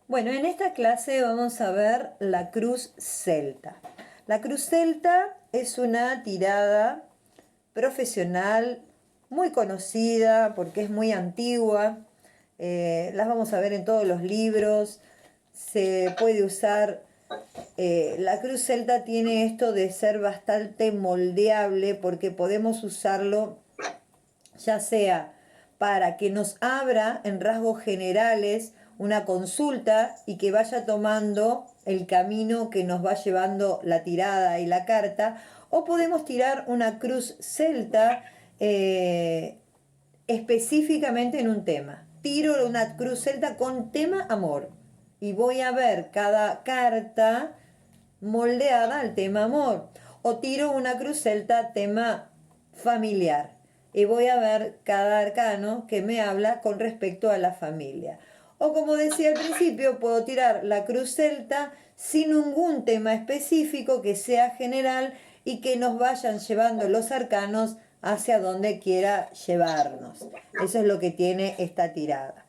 Bueno, en esta clase vamos a ver la cruz celta. La cruz celta es una tirada profesional muy conocida porque es muy antigua. Las vamos a ver en todos los libros. Se puede usar. La cruz celta tiene esto de ser bastante moldeable porque podemos usarlo ya sea para que nos abra en rasgos generales una consulta y que vaya tomando el camino que nos va llevando la tirada y la carta, o podemos tirar una cruz celta específicamente en un tema. Tiro una cruz celta con tema amor y voy a ver cada carta moldeada al tema amor. O tiro una cruz celta tema familiar y voy a ver cada arcano que me habla con respecto a la familia. O como decía al principio, puedo tirar la cruz celta sin ningún tema específico, que sea general y que nos vayan llevando los arcanos hacia donde quiera llevarnos. Eso es lo que tiene esta tirada.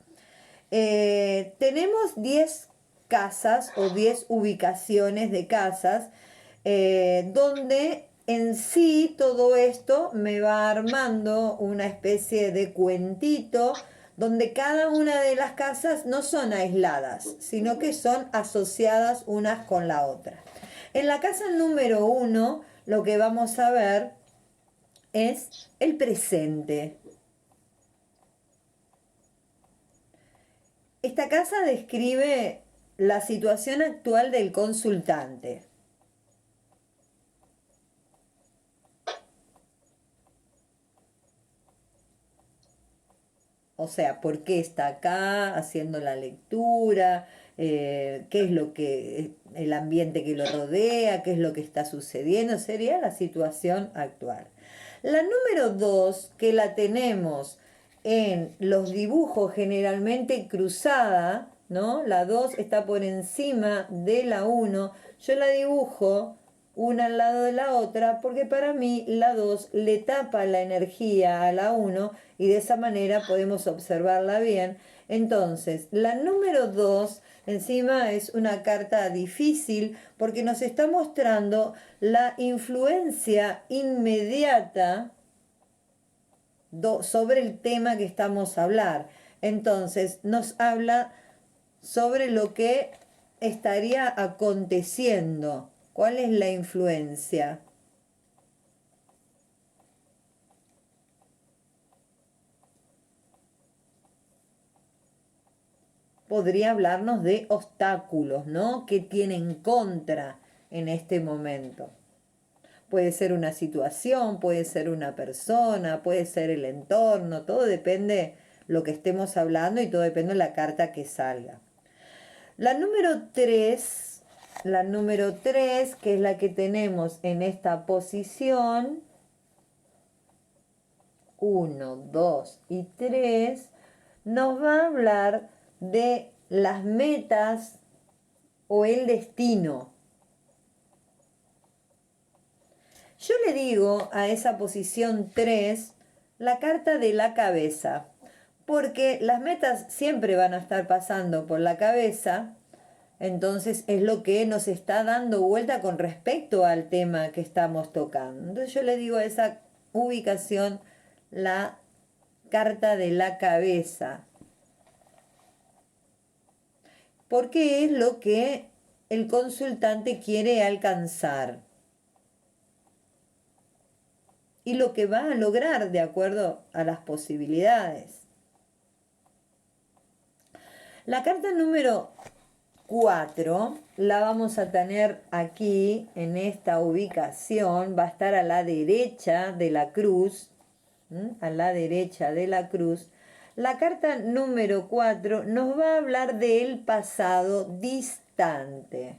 Tenemos 10 casas o 10 ubicaciones de casas donde en sí todo esto me va armando una especie de cuentito donde cada una de las casas no son aisladas, sino que son asociadas unas con la otra. En la casa número 1 lo que vamos a ver es el presente. Esta casa describe la situación actual del consultante. O sea, por qué está acá haciendo la lectura, qué es lo que, el ambiente que lo rodea, qué es lo que está sucediendo, sería la situación actual. La número 2, que la tenemos en los dibujos generalmente cruzada, ¿no? La 2 está por encima de la 1. Yo la dibujo una al lado de la otra porque para mí la 2 le tapa la energía a la 1 y de esa manera podemos observarla bien. Entonces, la número 2 encima es una carta difícil porque nos está mostrando la influencia inmediata sobre el tema que estamos a hablar. Entonces, nos habla sobre lo que estaría aconteciendo. ¿Cuál es la influencia? Podría hablarnos de obstáculos, ¿no? ¿Qué tiene en contra en este momento? Puede ser una situación, puede ser una persona, puede ser el entorno, todo depende lo que estemos hablando y todo depende de la carta que salga. La número 3, que es la que tenemos en esta posición, 1, 2 y 3, nos va a hablar de las metas o el destino. Yo le digo a esa posición 3 la carta de la cabeza, porque las metas siempre van a estar pasando por la cabeza, entonces es lo que nos está dando vuelta con respecto al tema que estamos tocando. Entonces yo le digo a esa ubicación la carta de la cabeza, porque es lo que el consultante quiere alcanzar y lo que va a lograr de acuerdo a las posibilidades. La carta número 4 la vamos a tener aquí en esta ubicación, va a estar a la derecha de la cruz, a la derecha de la cruz. La carta número 4 nos va a hablar del pasado distante.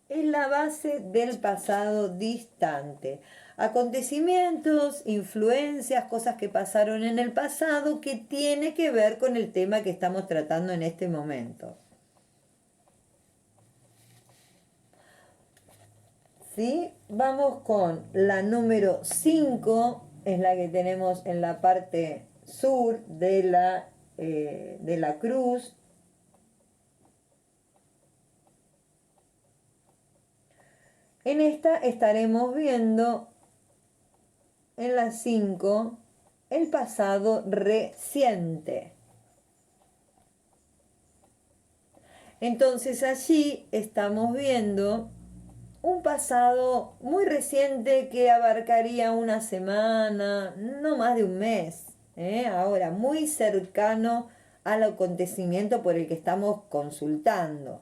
Es la base del pasado distante. Acontecimientos, influencias, cosas que pasaron en el pasado que tiene que ver con el tema que estamos tratando en este momento. ¿Sí? Vamos con la número 5, es la que tenemos en la parte sur de la cruz. En esta estaremos viendo en la 5 el pasado reciente. Entonces allí estamos viendo un pasado muy reciente que abarcaría una semana, no más de un mes. Ahora, muy cercano al acontecimiento por el que estamos consultando.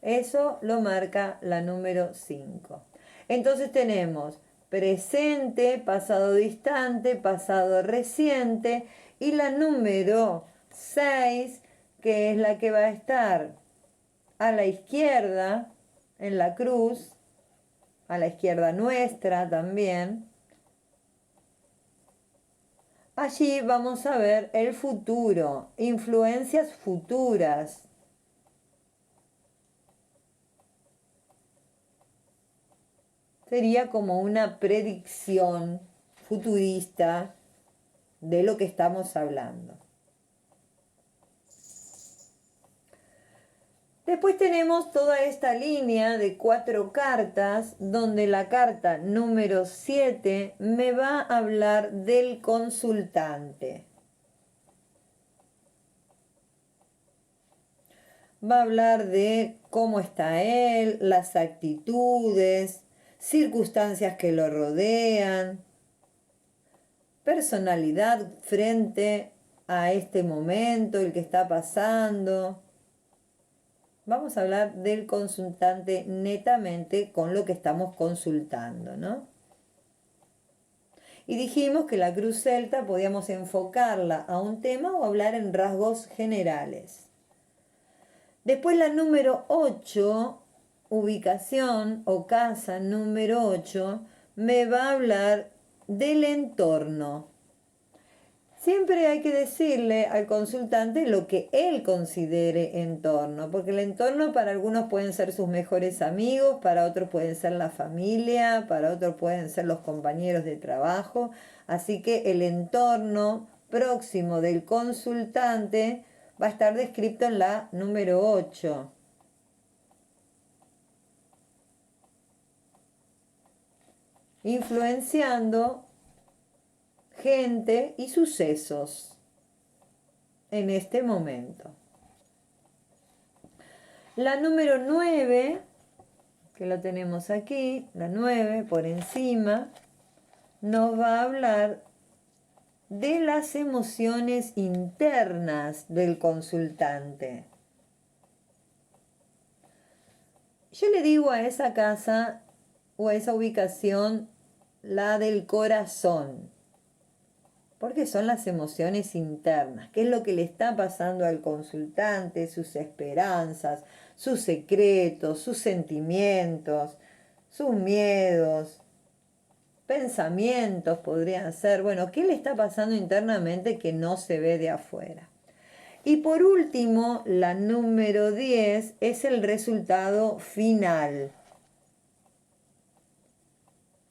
Eso lo marca la número 5. Entonces tenemos presente, pasado distante, pasado reciente y la número 6, que es la que va a estar a la izquierda, en la cruz, a la izquierda nuestra también. Allí vamos a ver el futuro, influencias futuras. Sería como una predicción futurista de lo que estamos hablando. Después tenemos toda esta línea de 4 cartas, donde la carta número 7 me va a hablar del consultante. Va a hablar de cómo está él, las actitudes, circunstancias que lo rodean, personalidad frente a este momento, el que está pasando. Vamos a hablar del consultante netamente con lo que estamos consultando, ¿no? Y dijimos que la cruz celta podíamos enfocarla a un tema o hablar en rasgos generales. Después la número 8, ubicación o casa número 8, me va a hablar del entorno. Siempre hay que decirle al consultante lo que él considere entorno, porque el entorno para algunos pueden ser sus mejores amigos, para otros pueden ser la familia, para otros pueden ser los compañeros de trabajo. Así que el entorno próximo del consultante va a estar descrito en la número 8. Influenciando gente y sucesos en este momento. La número 9, que lo tenemos aquí, la 9 por encima, nos va a hablar de las emociones internas del consultante. Yo le digo a esa casa o a esa ubicación la del corazón, porque son las emociones internas, qué es lo que le está pasando al consultante, sus esperanzas, sus secretos, sus sentimientos, sus miedos, pensamientos podrían ser, bueno, qué le está pasando internamente que no se ve de afuera. Y por último, la número 10 es el resultado final.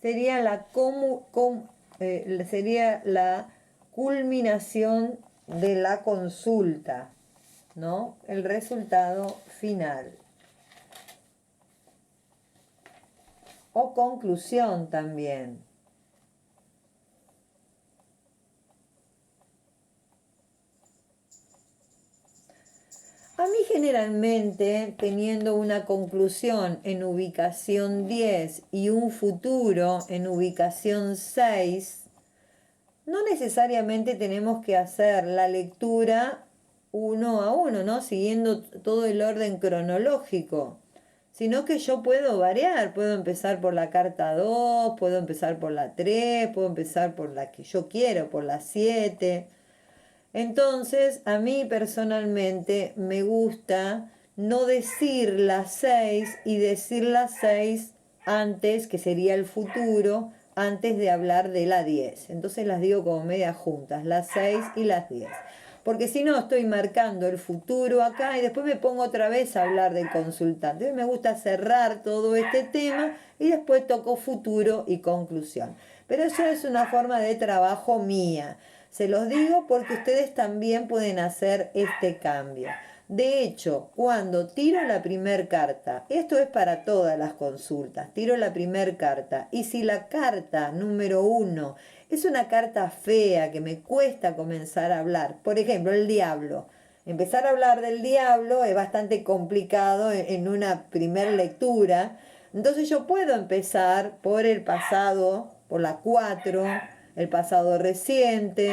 Sería la culminación de la consulta, ¿no? El resultado final. O conclusión también. A mí generalmente, teniendo una conclusión en ubicación 10 y un futuro en ubicación 6, no necesariamente tenemos que hacer la lectura uno a uno, ¿no? Siguiendo todo el orden cronológico, sino que yo puedo variar, puedo empezar por la carta 2, puedo empezar por la 3, puedo empezar por la que yo quiero, por la 7. Entonces, a mí personalmente me gusta no decir las 6 y decir las 6 antes, que sería el futuro, antes de hablar de la 10. Entonces las digo como medias juntas, las 6 y las 10. Porque si no, estoy marcando el futuro acá y después me pongo otra vez a hablar del consultante. Me gusta cerrar todo este tema y después toco futuro y conclusión. Pero eso es una forma de trabajo mía. Se los digo porque ustedes también pueden hacer este cambio. De hecho, cuando tiro la primer carta, esto es para todas las consultas, tiro la primer carta y si la carta número 1 es una carta fea que me cuesta comenzar a hablar, por ejemplo, el diablo. Empezar a hablar del diablo es bastante complicado en una primer lectura, entonces yo puedo empezar por el pasado, por la 4, el pasado reciente,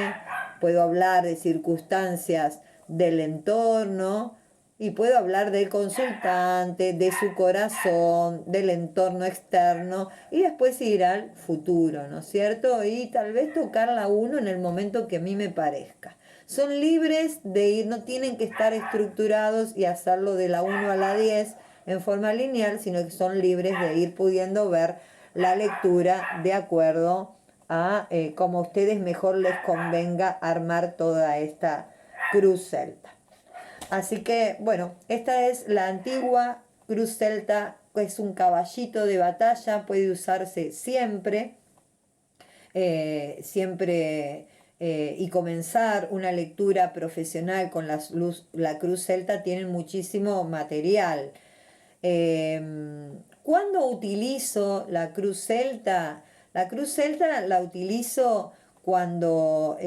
puedo hablar de circunstancias del entorno y puedo hablar del consultante, de su corazón, del entorno externo y después ir al futuro, ¿no es cierto? Y tal vez tocar la 1 en el momento que a mí me parezca. Son libres de ir, no tienen que estar estructurados y hacerlo de la 1 a la 10 en forma lineal, sino que son libres de ir pudiendo ver la lectura de acuerdo a como a ustedes mejor les convenga armar toda esta cruz celta. Así que, bueno, esta es la antigua cruz celta, que es un caballito de batalla, puede usarse siempre, y comenzar una lectura profesional con la cruz celta tienen muchísimo material. ¿Cuándo utilizo la cruz celta? La cruz celta la utilizo cuando,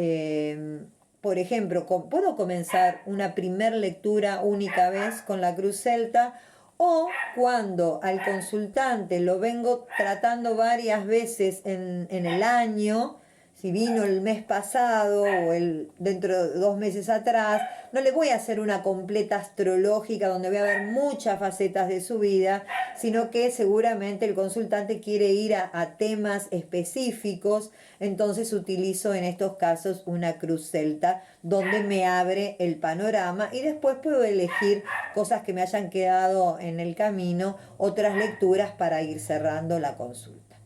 por ejemplo, puedo comenzar una primer lectura única vez con la cruz celta o cuando al consultante lo vengo tratando varias veces en el año. Si vino el mes pasado o dentro de 2 meses atrás, no le voy a hacer una completa astrológica donde voy a ver muchas facetas de su vida, sino que seguramente el consultante quiere ir a temas específicos, entonces utilizo en estos casos una cruz celta donde me abre el panorama y después puedo elegir cosas que me hayan quedado en el camino, otras lecturas para ir cerrando la consulta.